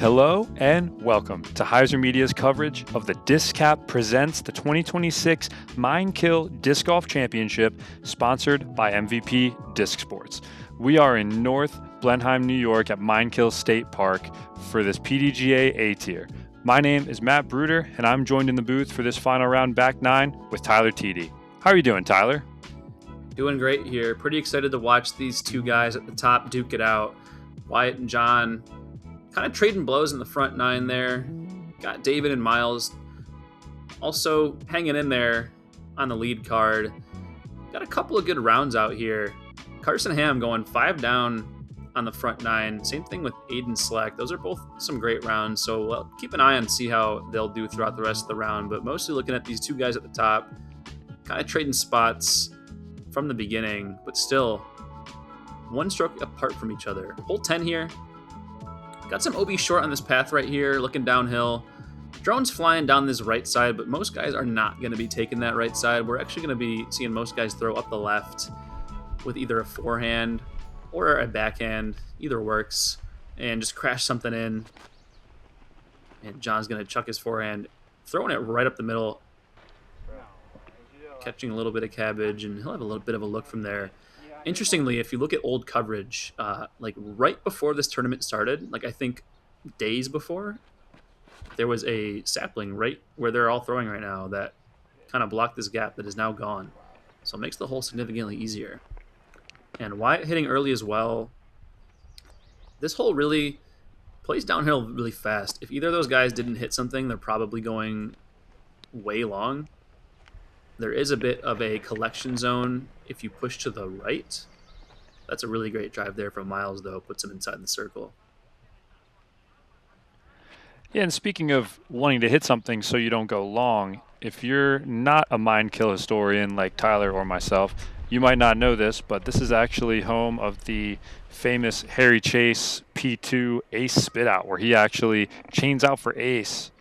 Hello and welcome to Heiser Media's coverage of the Disc Cap presents the 2026 KiIl Disc Golf Championship, sponsored by MVP Disc Sports. We are in North Blenheim, New York at KiIl State Park for this PDGA A tier. My name is Matt Bruder, and I'm joined in the booth for this final round back nine with Tyler Tiede. How are you doing, Tyler? Doing great here. Pretty excited to watch these two guys at the top duke it out. Wyatt and John kind of trading blows in the front nine there. Got David and Miles also hanging in there on the lead card. Got a couple of good rounds out here. Carson Ham going 5 down on the front nine. Same thing with Aiden Slack. Those are both some great rounds, so we'll keep an eye and see how they'll do throughout the rest of the round. But mostly looking at these two guys at the top, kind of trading spots from the beginning, but still one stroke apart from each other. Hole 10 here. Got some OB short on this path right here, looking downhill. Drone's flying down this right side, but most guys are not going to be taking that right side. We're actually going to be seeing most guys throw up the left with either a forehand or a backhand. Either works. And just crash something in. And John's going to chuck his forehand, throwing it right up the middle, catching a little bit of cabbage, and he'll have a little bit of a look from there. Interestingly, if you look at old coverage, like right before this tournament started, like I think days before, there was a sapling right where they're all throwing right now that kind of blocked this gap that is now gone. So it makes the hole significantly easier. And Wyatt hitting early as well. This hole really plays downhill really fast. If either of those guys didn't hit something, they're probably going way long. There is a bit of a collection zone if you push to the right. That's a really great drive there from Miles, though. Puts him inside the circle. Yeah, and speaking of wanting to hit something so you don't go long, if you're not a KiIl historian like Tyler or myself, you might not know this, but this is actually home of the famous Harry Chase P2 ace spit out, where he actually chains out for ace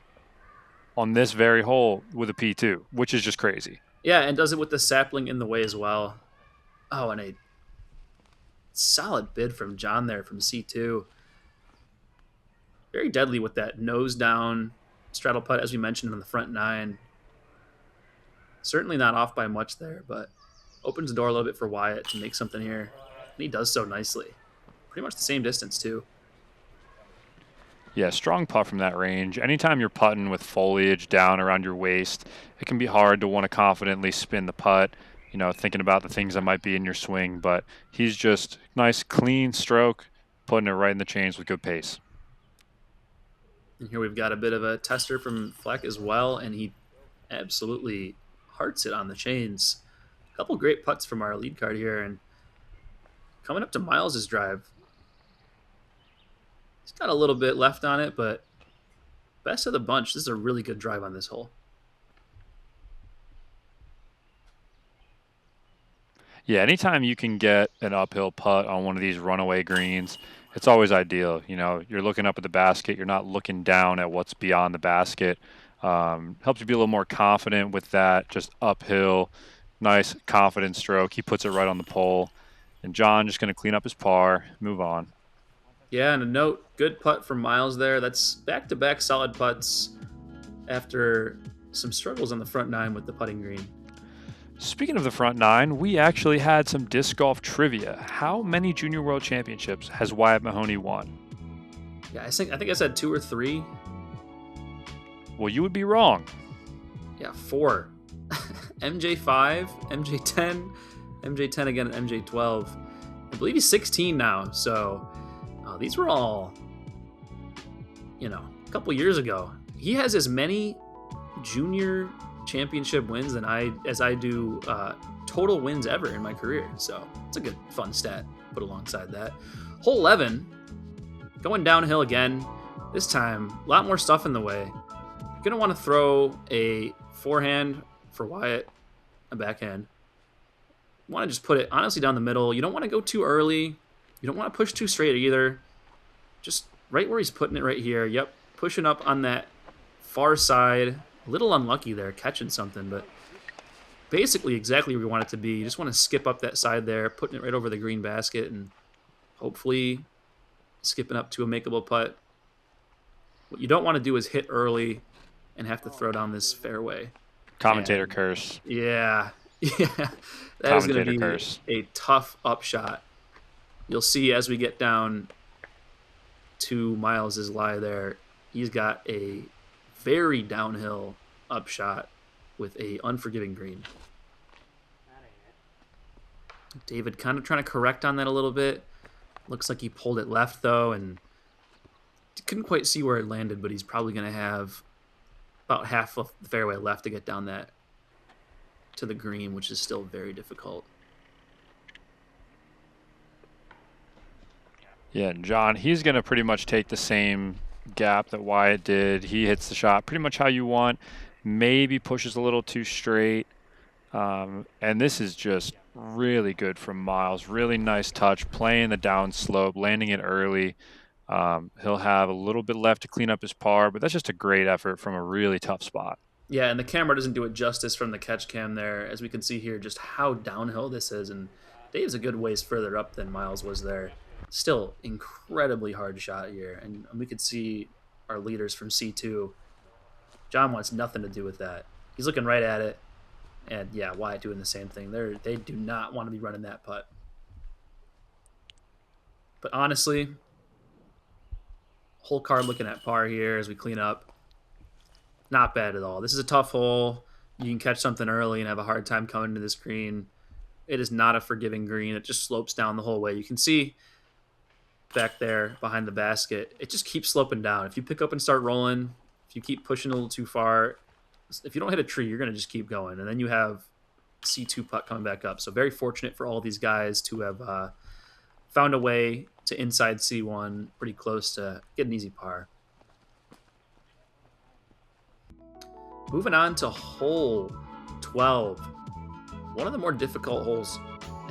on this very hole with a P2, which is just crazy. Yeah, and does it with the sapling in the way as well. Oh, and a solid bid from John there from C2. Very deadly with that nose down straddle putt, as we mentioned on the front nine. Certainly not off by much there, but opens the door a little bit for Wyatt to make something here. And he does so nicely. Pretty much the same distance, too. Yeah, strong putt from that range. Anytime you're putting with foliage down around your waist, it can be hard to want to confidently spin the putt, you know, thinking about the things that might be in your swing. But he's just nice, clean stroke, putting it right in the chains with good pace. And here we've got a bit of a tester from Fleck as well, and he absolutely hearts it on the chains. A couple great putts from our lead card here, and coming up to Miles' drive. He's got a little bit left on it, but best of the bunch. This is a really good drive on this hole. Yeah, anytime you can get an uphill putt on one of these runaway greens, it's always ideal. You know, you're looking up at the basket. You're not looking down at what's beyond the basket. Helps you be a little more confident with that just uphill, nice, confident stroke. He puts it right on the pole. And John just going to clean up his par, move on. Yeah, and a note, good putt from Miles there. That's back-to-back solid putts after some struggles on the front nine with the putting green. Speaking of the front nine, we actually had some disc golf trivia. How many Junior World Championships has Wyatt Mahoney won? Yeah, I think I said 2 or 3. Well, you would be wrong. Yeah, 4. MJ5, MJ10, MJ10 again, and MJ12. I believe he's 16 now, so these were all, you know, a couple years ago. He has as many junior championship wins as I do total wins ever in my career. So it's a good, fun stat put alongside that. Hole 11, going downhill again. This time, a lot more stuff in the way. You're going to want to throw a forehand for Wyatt, a backhand. You want to just put it honestly down the middle. You don't want to go too early. You don't want to push too straight either. Just right where he's putting it right here. Yep, pushing up on that far side. A little unlucky there, catching something, but basically exactly where we want it to be. You just want to skip up that side there, putting it right over the green basket, and hopefully skipping up to a makeable putt. What you don't want to do is hit early and have to throw down this fairway. Commentator curse. Yeah. Yeah. That is going to be curse. a tough upshot. You'll see as we get down to Miles' lie there, he's got a very downhill upshot with a unforgiving green. David kind of trying to correct on that a little bit. Looks like he pulled it left, though, and couldn't quite see where it landed, but he's probably going to have about half of the fairway left to get down that to the green, which is still very difficult. Yeah, and John, he's going to pretty much take the same gap that Wyatt did. He hits the shot pretty much how you want, maybe pushes a little too straight. And this is just really good from Miles. Really nice touch, playing the down slope, landing it early. He'll have a little bit left to clean up his par, but that's just a great effort from a really tough spot. Yeah, and the camera doesn't do it justice from the catch cam there, as we can see here, just how downhill this is. And Dave's a good ways further up than Miles was there. Still incredibly hard shot here, and we could see our leaders from C2. John wants nothing to do with that. He's looking right at it, and yeah, Wyatt doing the same thing. They do not want to be running that putt. But honestly, whole card looking at par here as we clean up. Not bad at all. This is a tough hole. You can catch something early and have a hard time coming to this green. It is not a forgiving green. It just slopes down the whole way. You can see back there behind the basket, it just keeps sloping down. If you pick up and start rolling, if you keep pushing a little too far, if you don't hit a tree, you're going to just keep going. And then you have C2 putt coming back up. So very fortunate for all these guys to have found a way to inside C1 pretty close to get an easy par. Moving on to hole 12. One of the more difficult holes,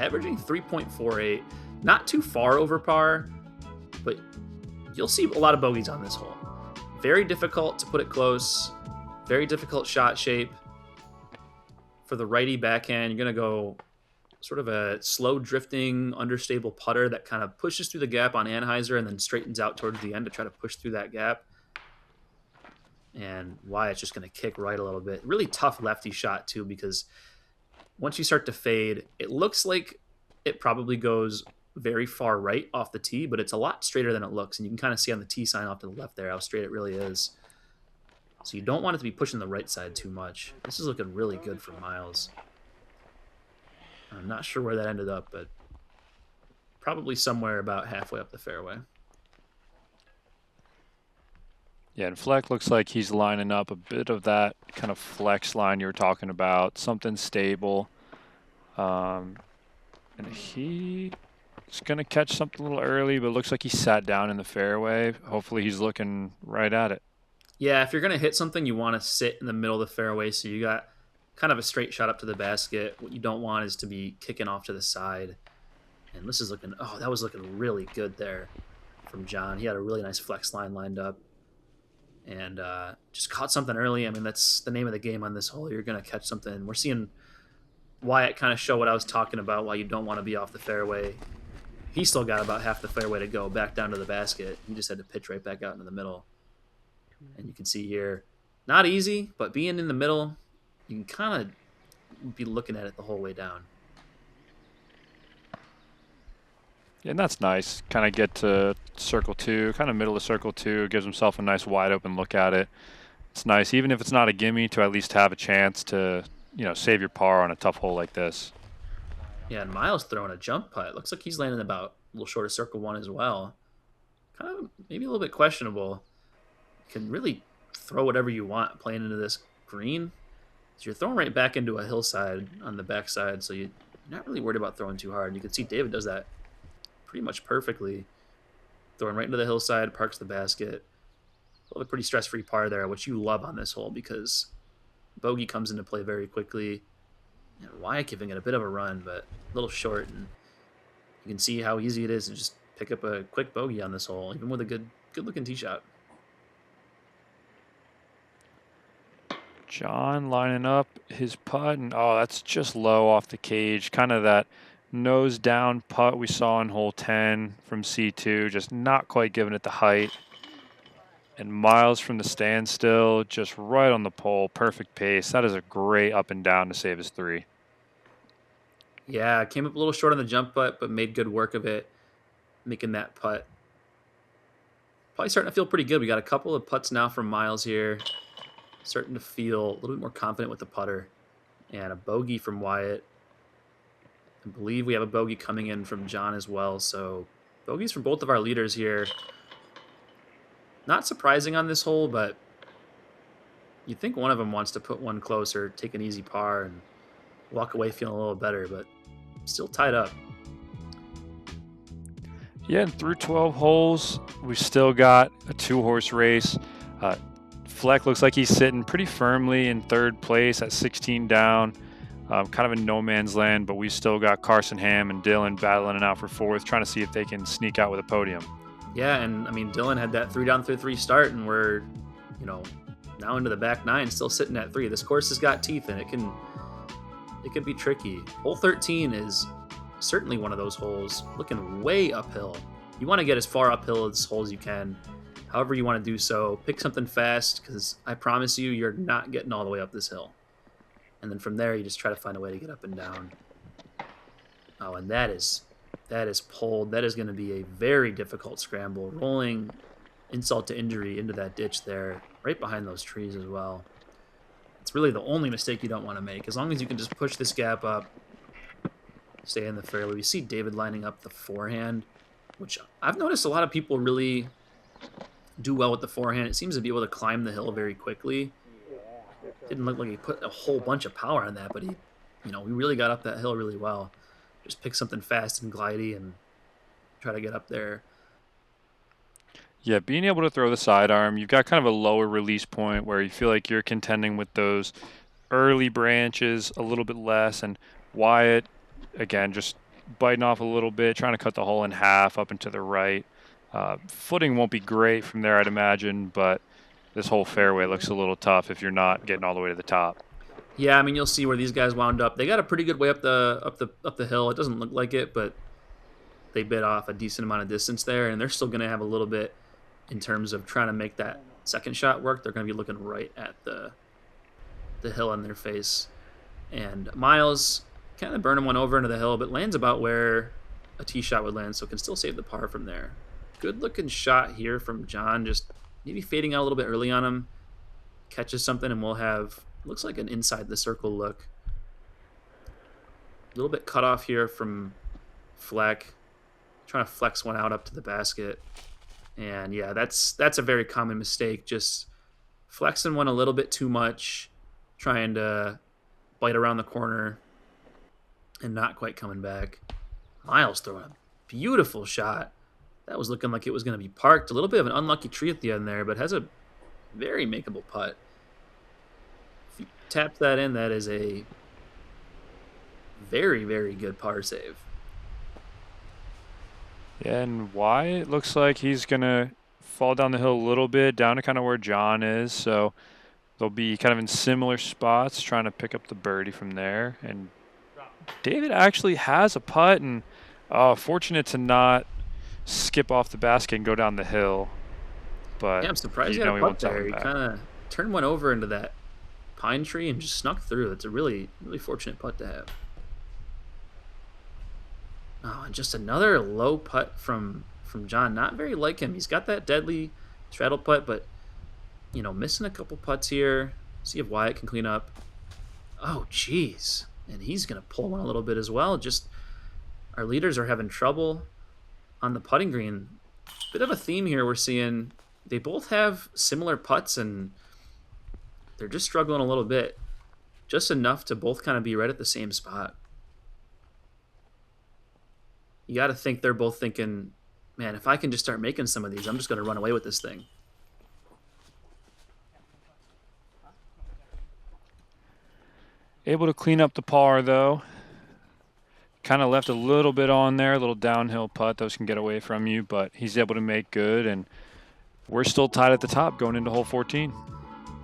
averaging 3.48. Not too far over par, but you'll see a lot of bogeys on this hole. Very difficult to put it close. Very difficult shot shape. For the righty backhand, you're going to go sort of a slow drifting, understable putter that kind of pushes through the gap on Anheuser and then straightens out towards the end to try to push through that gap. And Wyatt's just going to kick right a little bit. Really tough lefty shot, too, because once you start to fade, it looks like it probably goes very far right off the tee, but it's a lot straighter than it looks. And you can kind of see on the tee sign off to the left there how straight it really is. So you don't want it to be pushing the right side too much. This is looking really good for Miles. I'm not sure where that ended up, but probably somewhere about halfway up the fairway. Yeah, and Fleck looks like he's lining up a bit of that kind of flex line you were talking about, something stable. And he's going to catch something a little early, but it looks like he sat down in the fairway. Hopefully he's looking right at it. Yeah, if you're going to hit something, you want to sit in the middle of the fairway so you got kind of a straight shot up to the basket. What you don't want is to be kicking off to the side. And this is looking, oh, that was looking really good there from John. He had a really nice flex line lined up. And just caught something early. I mean, that's the name of the game on this hole. You're going to catch something. We're seeing Wyatt kind of show what I was talking about, why you don't want to be off the fairway. He still got about half the fairway to go back down to the basket. He just had to pitch right back out into the middle. And you can see here, not easy, but being in the middle, you can kind of be looking at it the whole way down. Yeah, and that's nice. Kind of get to circle two, kind of middle of circle two. Gives himself a nice wide open look at it. It's nice, even if it's not a gimme, to at least have a chance to, you know, save your par on a tough hole like this. Yeah, and Miles throwing a jump putt. Looks like he's landing about a little short of circle one as well. Kind of maybe a little bit questionable. You can really throw whatever you want playing into this green. So you're throwing right back into a hillside on the backside, so you're not really worried about throwing too hard. And you can see David does that pretty much perfectly. Throwing right into the hillside, parks the basket. A pretty stress-free par there, which you love on this hole because bogey comes into play very quickly. You know, Wyatt giving it a bit of a run, but a little short. And you can see how easy it is to just pick up a quick bogey on this hole, even with a good-looking tee shot. John lining up his putt, and oh, that's just low off the cage. Kind of that nose down putt we saw in hole 10 from C2, just not quite giving it the height. And Miles from the standstill, just right on the pole, perfect pace. That is a great up and down to save his 3. Yeah, came up a little short on the jump putt, but made good work of it, making that putt. Probably starting to feel pretty good. We got a couple of putts now from Miles here. Starting to feel a little bit more confident with the putter. And a bogey from Wyatt. I believe we have a bogey coming in from John as well. So bogeys from both of our leaders here. Not surprising on this hole, but you'd think one of them wants to put one closer, take an easy par, and walk away feeling a little better, but still tied up. Yeah, and through 12 holes, we've still got a 2-horse race. Fleck looks like he's sitting pretty firmly in 3rd place at 16 down, kind of in no man's land, but we've still got Carson Ham and Dylan battling it out for 4th, trying to see if they can sneak out with a podium. Yeah, and I mean, Dylan had that 3 down through 3 start, and we're, now into the back 9, still sitting at 3. This course has got teeth, and it can be tricky. Hole 13 is certainly one of those holes, looking way uphill. You want to get as far uphill as this hole as you can. However you want to do so, pick something fast, because I promise you, you're not getting all the way up this hill. And then from there, you just try to find a way to get up and down. Oh, and that is pulled. That is going to be a very difficult scramble, rolling insult to injury into that ditch there, right behind those trees as well. It's really the only mistake you don't want to make. As long as you can just push this gap up, stay in the fairway. We see David lining up the forehand, which I've noticed a lot of people really do well with the forehand. It seems to be able to climb the hill very quickly. Didn't look like he put a whole bunch of power on that, but he really got up that hill really well. Just pick something fast and glidey and try to get up there. Yeah, being able to throw the sidearm, you've got kind of a lower release point where you feel like you're contending with those early branches a little bit less. And Wyatt, again, just biting off a little bit, trying to cut the hole in half up and to the right. Footing won't be great from there, I'd imagine, but this whole fairway looks a little tough if you're not getting all the way to the top. Yeah, I mean, you'll see where these guys wound up. They got a pretty good way up the hill. It doesn't look like it, but they bit off a decent amount of distance there, and they're still going to have a little bit in terms of trying to make that second shot work. They're going to be looking right at the hill in their face. And Miles kind of burning one over into the hill, but lands about where a tee shot would land, so can still save the par from there. Good-looking shot here from John, just maybe fading out a little bit early on him. Catches something, and we'll have, looks like an inside the circle look. A little bit cut off here from Fleck. Trying to flex one out up to the basket. And yeah, that's a very common mistake. Just flexing one a little bit too much, trying to bite around the corner and not quite coming back. Miles throwing a beautiful shot. That was looking like it was going to be parked. A little bit of an unlucky tree at the end there, but has a very makeable putt. If you tap that in, that is a very, very good par save. Yeah, and Wyatt looks like he's going to fall down the hill a little bit, down to kind of where John is. So they'll be kind of in similar spots, trying to pick up the birdie from there. And David actually has a putt, and fortunate to not skip off the basket and go down the hill. But yeah, I'm surprised he had a putt there. He kind of turned one over into that pine tree and just snuck through. It's a really, really fortunate putt to have. Oh, and just another low putt from John. Not very like him. He's got that deadly straddle putt, but, missing a couple putts here. See if Wyatt can clean up. Oh, jeez. And he's going to pull one a little bit as well. Just our leaders are having trouble on the putting green. Bit of a theme here we're seeing. They both have similar putts, and they're just struggling a little bit. Just enough to both kind of be right at the same spot. You got to think they're both thinking, man, if I can just start making some of these, I'm just going to run away with this thing. Able to clean up the par, though. Kind of left a little bit on there, a little downhill putt. Those can get away from you, but he's able to make good, and we're still tied at the top going into hole 14.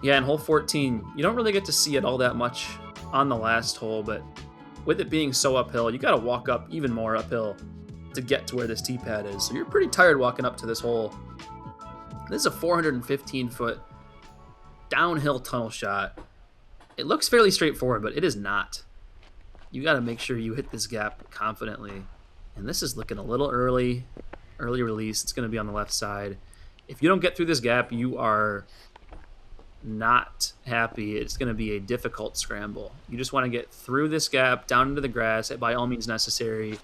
Yeah, in hole 14, you don't really get to see it all that much on the last hole, but with it being so uphill, you got to walk up even more uphill to get to where this tee pad is. So you're pretty tired walking up to this hole. This is a 415-foot downhill tunnel shot. It looks fairly straightforward, but it is not. You got to make sure you hit this gap confidently. And this is looking a little early release. It's going to be on the left side. If you don't get through this gap, you are not happy. It's going to be a difficult scramble. You just want to get through this gap, down into the grass, by all means necessary.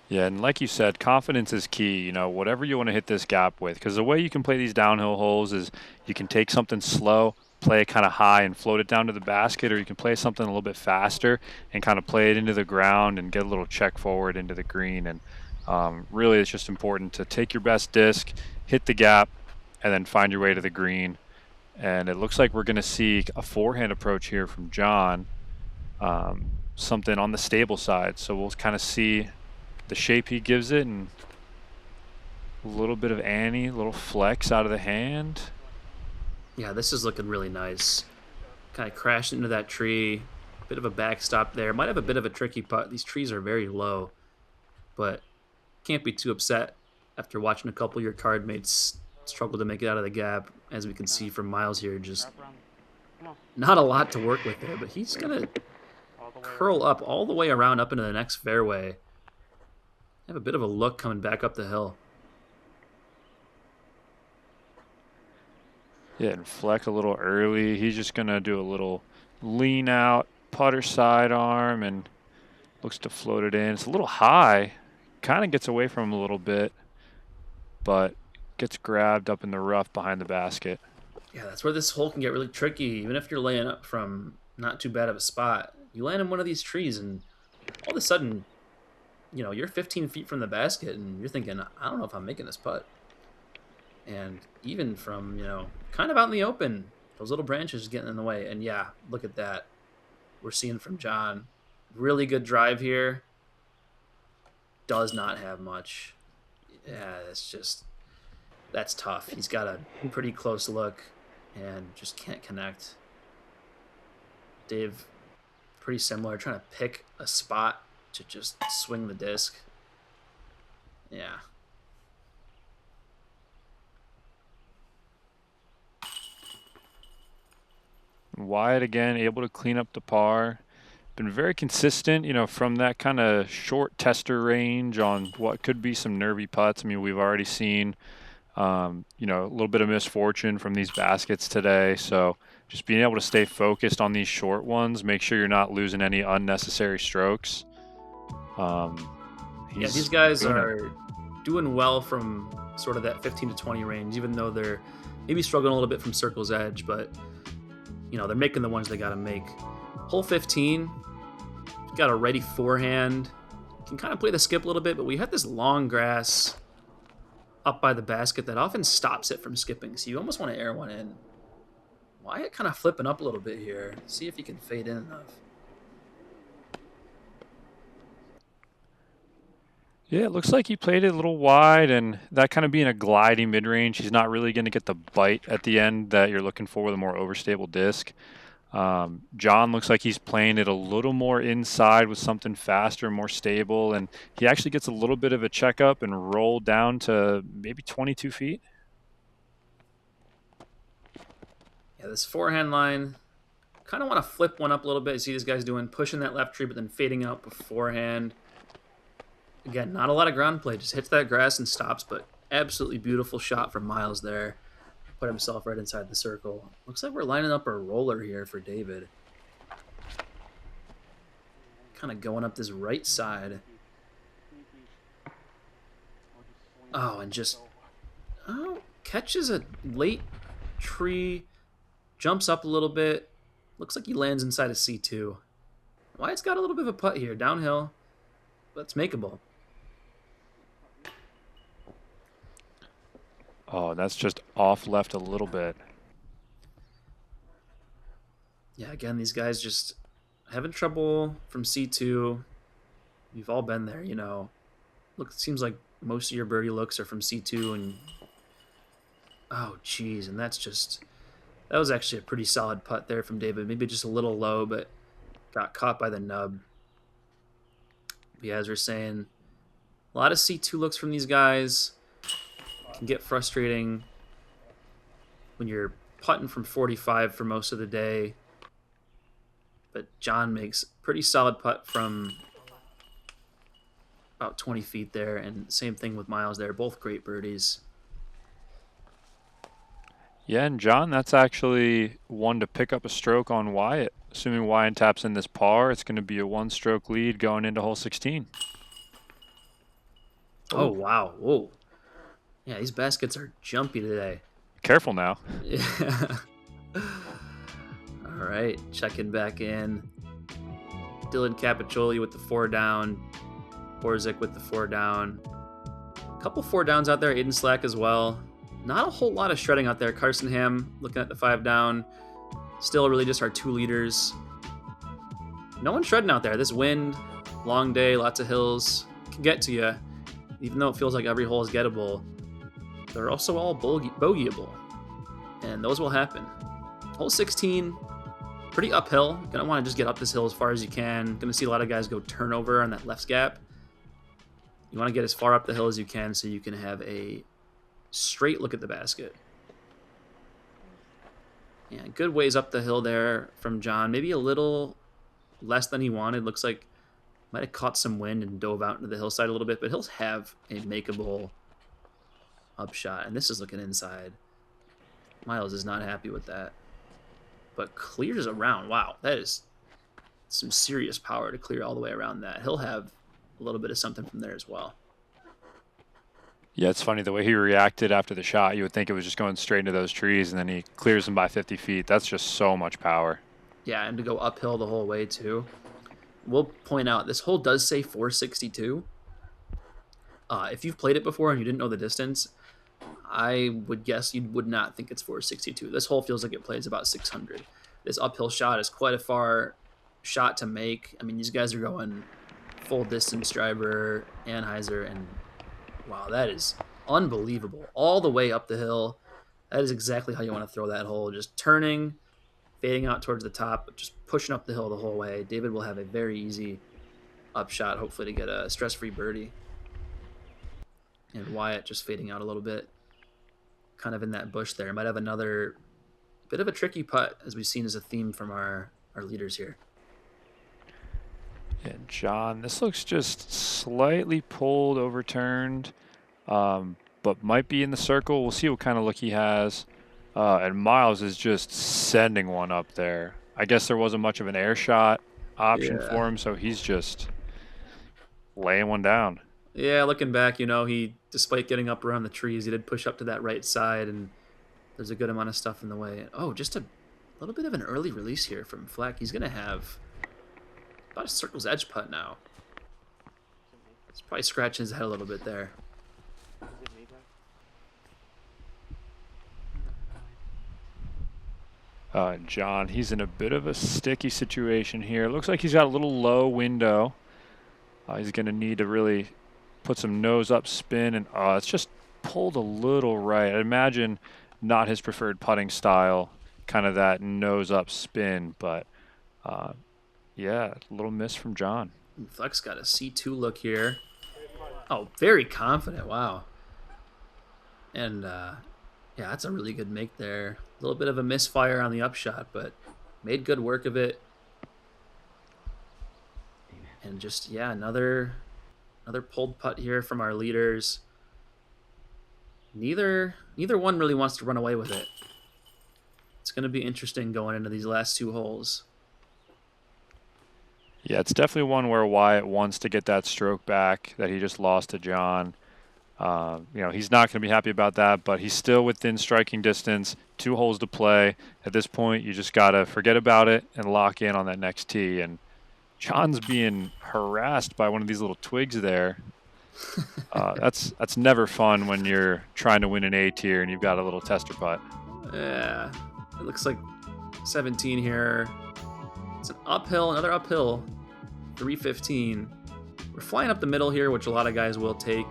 Yeah, and like you said, confidence is key. You know, whatever you want to hit this gap with, because the way you can play these downhill holes is you can take something slow, play it kind of high and float it down to the basket, or you can play something a little bit faster and kind of play it into the ground and get a little check forward into the green. And really, it's just important to take your best disc, hit the gap, and then find your way to the green. And it looks like we're going to see a forehand approach here from John, something on the stable side. So we'll kind of see the shape he gives it, and a little bit of Annie, a little flex out of the hand. Yeah, this is looking really nice. Kind of crashed into that tree. Bit of a backstop there. Might have a bit of a tricky putt. These trees are very low, but can't be too upset after watching a couple of your card mates struggle to make it out of the gap. As we can see from Miles here, just not a lot to work with there, but he's going to curl up all the way around up into the next fairway. Have a bit of a look coming back up the hill. Yeah, and Fleck a little early. He's just going to do a little lean out, putter sidearm, and looks to float it in. It's a little high. Kind of gets away from him a little bit, but gets grabbed up in the rough behind the basket. Yeah, that's where this hole can get really tricky. Even if you're laying up from not too bad of a spot, you land in one of these trees, and all of a sudden, you know, you're 15 feet from the basket, and you're thinking, I don't know if I'm making this putt. And even from, you know, kind of out in the open, those little branches getting in the way. And yeah, look at that. We're seeing from John. Really good drive here. Does not have much. Yeah, that's tough. He's got a pretty close look and just can't connect. Dave, pretty similar, trying to pick a spot to just swing the disc. Yeah. Wyatt again, able to clean up the par. Been very consistent, you know, from that kind of short tester range on what could be some nervy putts. I mean, we've already seen, you know, a little bit of misfortune from these baskets today. So just being able to stay focused on these short ones, make sure you're not losing any unnecessary strokes. Yeah, these guys are doing well from sort of that 15 to 20 range, even though they're maybe struggling a little bit from circle's edge, but you know, they're making the ones they got to make. Hole 15, got a ready forehand. Can kind of play the skip a little bit, but we have this long grass up by the basket that often stops it from skipping, so you almost want to air one in. Wyatt kind of flipping up a little bit here. See if he can fade in enough. Yeah, it looks like he played it a little wide, and that kind of being a gliding mid-range, he's not really going to get the bite at the end that you're looking for with a more overstable disc. John looks like he's playing it a little more inside with something faster, more stable, and he actually gets a little bit of a checkup and roll down to maybe 22 feet. Yeah, this forehand line, kind of want to flip one up a little bit. See these guys doing, pushing that left tree, but then fading out beforehand. Again, not a lot of ground play. Just hits that grass and stops, but absolutely beautiful shot from Miles there. Put himself right inside the circle. Looks like we're lining up a roller here for David. Kind of going up this right side. Oh, and just catches a late tree, jumps up a little bit. Looks like he lands inside a C2. Wyatt's got a little bit of a putt here, downhill, but it's makeable. Oh, that's just off left a little bit. Yeah, again, these guys just having trouble from C2. You've all been there, you know. Look, it seems like most of your birdie looks are from C2, and oh, geez, and that was actually a pretty solid putt there from David. Maybe just a little low, but got caught by the nub. But yeah, as we're saying, a lot of C2 looks from these guys. can get frustrating when you're putting from 45 for most of the day. But John makes pretty solid putt from about 20 feet there, and same thing with Miles there. Both great birdies. Yeah, and John, that's actually one to pick up a stroke on Wyatt. Assuming Wyatt taps in this par, it's going to be a one-stroke lead going into hole 16. Oh, wow. Whoa. Yeah, these baskets are jumpy today. Careful now. Yeah. All right, checking back in. Dylan Capiccioli with the 4 down. Borzick with the 4 down. A couple 4 downs out there. Aiden Slack as well. Not a whole lot of shredding out there. Carson Ham looking at the 5 down. Still really just our 2 leaders. No one shredding out there. This wind, long day, lots of hills, can get to you. Even though it feels like every hole is gettable, they're also all bogeyable. And those will happen. Hole 16, pretty uphill. Gonna want to just get up this hill as far as you can. Gonna see a lot of guys go turnover on that left gap. You want to get as far up the hill as you can so you can have a straight look at the basket. Yeah, good ways up the hill there from John. Maybe a little less than he wanted. Looks like might have caught some wind and dove out into the hillside a little bit, but he'll have a makeable upshot. And this is looking inside. Miles is not happy with that. But clears around. Wow, that is some serious power to clear all the way around that. He'll have a little bit of something from there as well. Yeah, it's funny the way he reacted after the shot. You would think it was just going straight into those trees, and then he clears them by 50 feet. That's just so much power. Yeah, and to go uphill the whole way, too. We'll point out, this hole does say 462. If you've played it before and you didn't know the distance, I would guess you would not think it's 462. This hole feels like it plays about 600. This uphill shot is quite a far shot to make. I mean, these guys are going full distance driver, Anheuser, and wow, that is unbelievable. All the way up the hill. That is exactly how you want to throw that hole. Just turning, fading out towards the top, just pushing up the hill the whole way. David will have a very easy upshot, hopefully to get a stress-free birdie. And Wyatt just fading out a little bit, kind of in that bush there. Might have another bit of a tricky putt, as we've seen as a theme from our leaders here. And John, this looks just slightly pulled, overturned, but might be in the circle. We'll see what kind of look he has. And Miles is just sending one up there. I guess there wasn't much of an air shot option for him, so he's just laying one down. Yeah, looking back, he, despite getting up around the trees, he did push up to that right side, and there's a good amount of stuff in the way. Oh, just a little bit of an early release here from Fleck. He's going to have about a circle's edge putt now. He's probably scratching his head a little bit there. John, he's in a bit of a sticky situation here. Looks like he's got a little low window. He's going to need to really put some nose up spin, and it's just pulled a little right. I imagine not his preferred putting style, kind of that nose up spin, but yeah, a little miss from John. Fleck's got a C2 look here. Oh, very confident. Wow. And yeah, that's a really good make there. A little bit of a misfire on the upshot, but made good work of it. And just, yeah, another pulled putt here from our leaders. Neither one really wants to run away with it. It's going to be interesting going into these last 2 holes. Yeah, it's definitely one where Wyatt wants to get that stroke back that he just lost to John. He's not going to be happy about that, but he's still within striking distance. 2 holes to play. At this point, you just got to forget about it and lock in on that next tee. And John's being harassed by one of these little twigs there. That's never fun when you're trying to win an A tier and you've got a little tester putt. Yeah, it looks like 17 here. It's an uphill, another uphill, 315. We're flying up the middle here, which a lot of guys will take.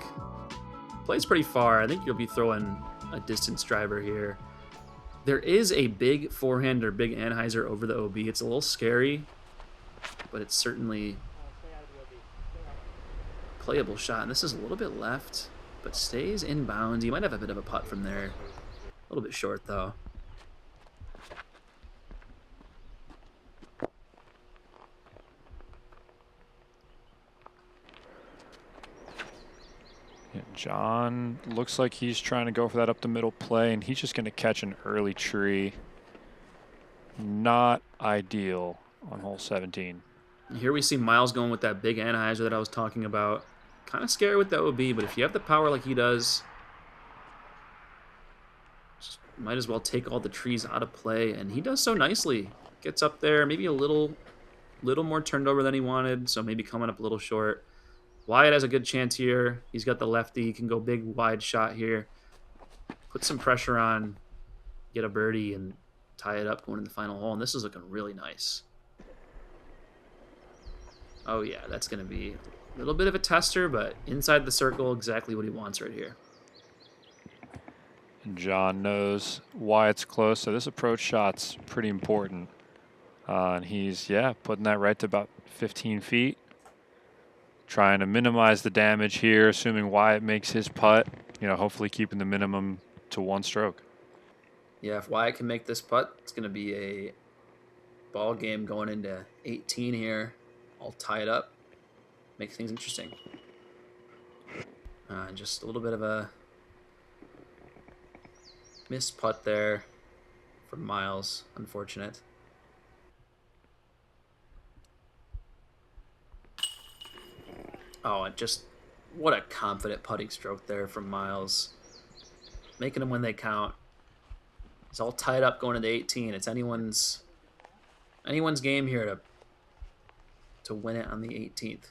Plays pretty far. I think you'll be throwing a distance driver here. There is a big forehand or big Anheuser over the OB. It's a little scary, but it's certainly a playable shot. And this is a little bit left. but stays in bounds. He might have a bit of a putt from there. A little bit short, though. Yeah, John looks like he's trying to go for that up the middle play, and he's just going to catch an early tree. Not ideal on hole 17. Here we see Miles going with that big anhyzer that I was talking about. Kind of scary what that would be, but if you have the power like he does, just might as well take all the trees out of play, and he does so nicely. Gets up there, maybe a little more turned over than he wanted, so maybe coming up a little short. Wyatt has a good chance here. He's got the lefty. He can go big, wide shot here. Put some pressure on, get a birdie, and tie it up going in the final hole. And this is looking really nice. Oh, yeah, that's going to be a little bit of a tester, but inside the circle, exactly what he wants right here. And John knows Wyatt's close, so this approach shot's pretty important. And he's, yeah, putting that right to about 15 feet. Trying to minimize the damage here, assuming Wyatt makes his putt. You know, hopefully keeping the minimum to 1 stroke. Yeah, if Wyatt can make this putt, it's going to be a ball game going into 18 here. I'll tie it up, make things interesting. Just a little bit of a missed putt there from Miles. Unfortunate. Oh, and just what a confident putting stroke there from Miles. Making them when they count. It's all tied up going into 18. It's anyone's game here to win it on the 18th.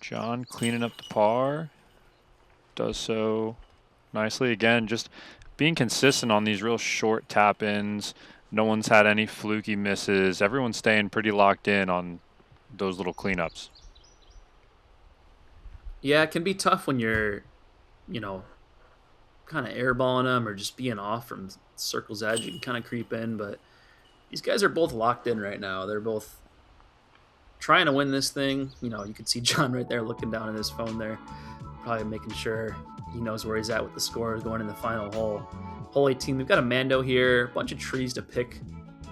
John cleaning up the par. Does so nicely. Again, just being consistent on these real short tap-ins. No one's had any fluky misses. Everyone's staying pretty locked in on those little cleanups. Yeah, it can be tough when you're, you know, kind of airballing them or just being off from circle's edge. You can kind of creep in, but these guys are both locked in right now. They're both trying to win this thing. You know, you can see John right there looking down at his phone there, probably making sure he knows where he's at with the scores going in the final hole. Hole 18, we've got a Mando here, a bunch of trees to pick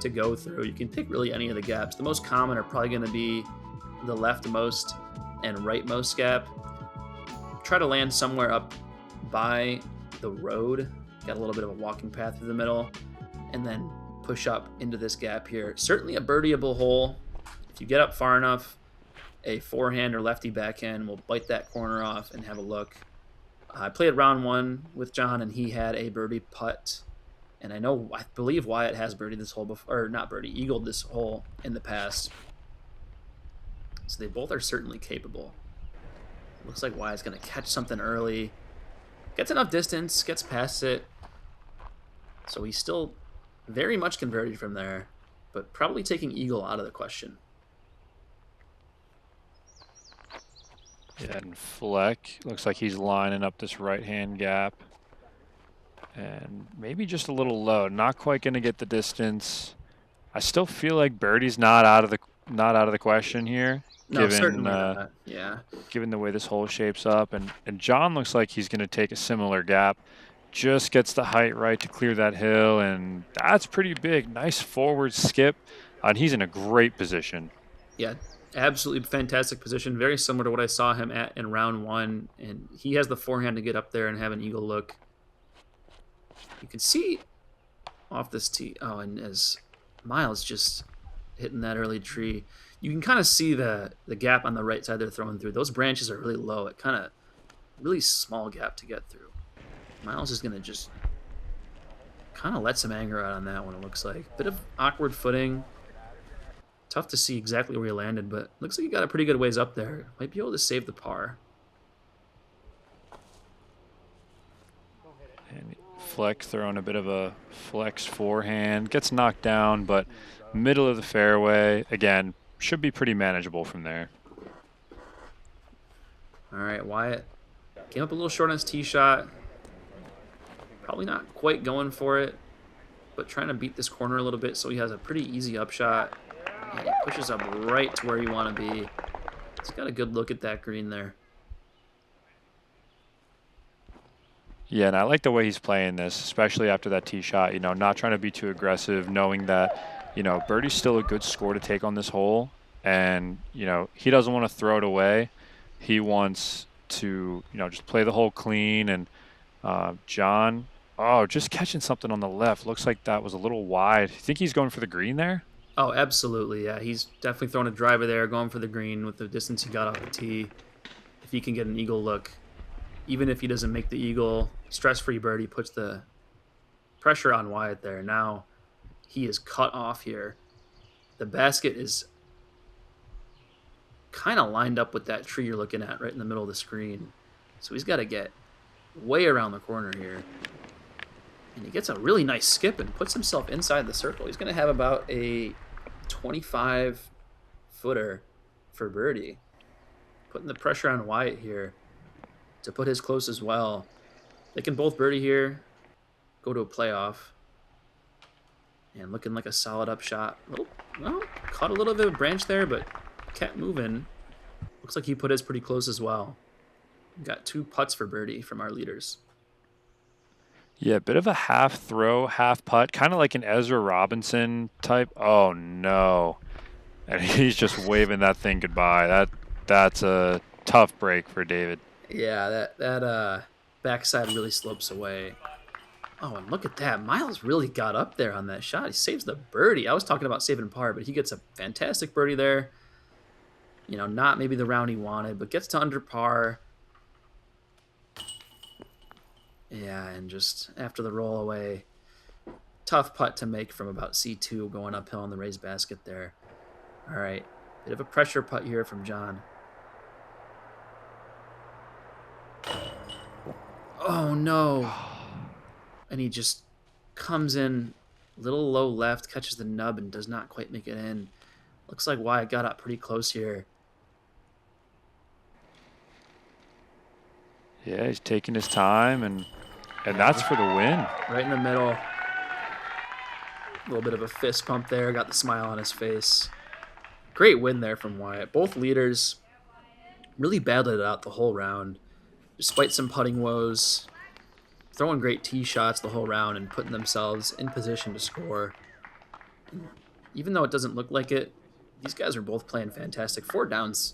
to go through. You can pick really any of the gaps. The most common are probably going to be the leftmost and rightmost gap. Try to land somewhere up by the road. Got a little bit of a walking path through the middle, and then push up into this gap here. Certainly a birdieable hole. If you get up far enough, a forehand or lefty backhand will bite that corner off and have a look. I played round 1 with John, and he had a birdie putt. And I believe Wyatt has birdied this hole before, or not birdie, eagled this hole in the past. So they both are certainly capable. Looks like Wyatt's going to catch something early. Gets enough distance, gets past it. So he's still very much converted from there, but probably taking eagle out of the question. Yeah, and Fleck looks like he's lining up this right-hand gap. And maybe just a little low. Not quite going to get the distance. I still feel like birdie's not out of the question here. No, certainly not. Yeah. Given the way this hole shapes up. And John looks like he's going to take a similar gap. Just gets the height right to clear that hill, and that's pretty big. Nice forward skip, and he's in a great position. Yeah, absolutely fantastic position. Very similar to what I saw him at in round 1, and he has the forehand to get up there and have an eagle look. You can see off this tee. Oh, and as Miles just hitting that early tree, you can kind of see the gap on the right side they're throwing through. Those branches are really low. It kind of really small gap to get through. Miles is going to just kind of let some anger out on that one, it looks like. Bit of awkward footing. Tough to see exactly where he landed, but looks like he got a pretty good ways up there. Might be able to save the par. And Fleck throwing a bit of a flex forehand. Gets knocked down, but middle of the fairway. Again, should be pretty manageable from there. All right, Wyatt came up a little short on his tee shot. Probably not quite going for it, but trying to beat this corner a little bit so he has a pretty easy upshot. And he pushes up right to where you want to be. He's got a good look at that green there. Yeah, and I like the way he's playing this, especially after that tee shot, not trying to be too aggressive, knowing that, birdie's still a good score to take on this hole. And, he doesn't want to throw it away. He wants to, just play the hole clean. And John, just catching something on the left. Looks like that was a little wide. You think he's going for the green there? Oh, absolutely, yeah. He's definitely throwing a driver there, going for the green with the distance he got off the tee. If he can get an eagle look, even if he doesn't make the eagle, stress-free birdie puts the pressure on Wyatt there. Now he is cut off here. The basket is kind of lined up with that tree you're looking at right in the middle of the screen. So he's got to get way around the corner here. And he gets a really nice skip and puts himself inside the circle. He's going to have about a 25-footer for birdie. Putting the pressure on Wyatt here to put his close as well. They can both birdie here, go to a playoff. And looking like a solid up shot. Caught a little bit of a branch there, but kept moving. Looks like he put his pretty close as well. Got 2 putts for birdie from our leaders. Yeah, a bit of a half throw, half putt, kind of like an Ezra Robinson type. Oh, no. And he's just waving that thing goodbye. That's a tough break for David. Yeah, that backside really slopes away. Oh, and look at that. Miles really got up there on that shot. He saves the birdie. I was talking about saving par, but he gets a fantastic birdie there. Not maybe the round he wanted, but gets to under par. Yeah, and just after the roll away, tough putt to make from about C2 going uphill on the raised basket there. All right, bit of a pressure putt here from John. Oh, no. And he just comes in a little low left, catches the nub, and does not quite make it in. Looks like Wyatt got up pretty close here. Yeah, he's taking his time, and that's for the win. Right in the middle. A little bit of a fist pump there. Got the smile on his face. Great win there from Wyatt. Both leaders really battled it out the whole round. Despite some putting woes, throwing great tee shots the whole round and putting themselves in position to score. Even though it doesn't look like it, these guys are both playing fantastic. 4 downs,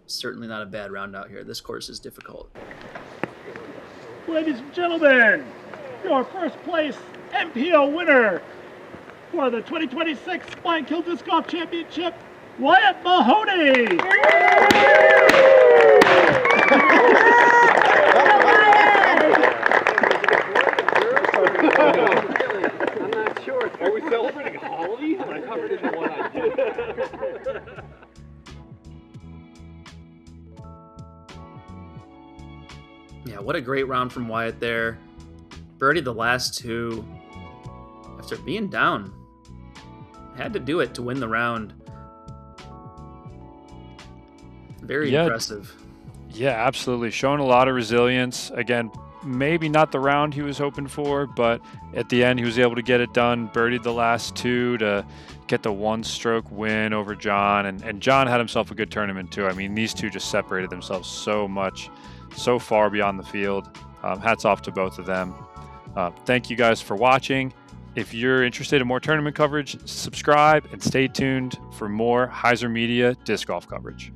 certainly not a bad round out here. This course is difficult. Ladies and gentlemen, your first place MPO winner for the 2026 KiIl Disc Golf Championship, Wyatt Mahoney. I'm not sure. Are we celebrating Holly? I covered in the one I did. Yeah, what a great round from Wyatt there. Birdied the last 2 after being down. Had to do it to win the round. Very impressive. Yeah, absolutely. Showing a lot of resilience. Again, maybe not the round he was hoping for, but at the end he was able to get it done. Birdied the last 2 to get the 1-stroke win over John. And John had himself a good tournament too. I mean, these two just separated themselves so much, so far beyond the field. Hats off to both of them. Thank you guys for watching. If you're interested in more tournament coverage, subscribe and stay tuned for more Heiser Media disc golf coverage.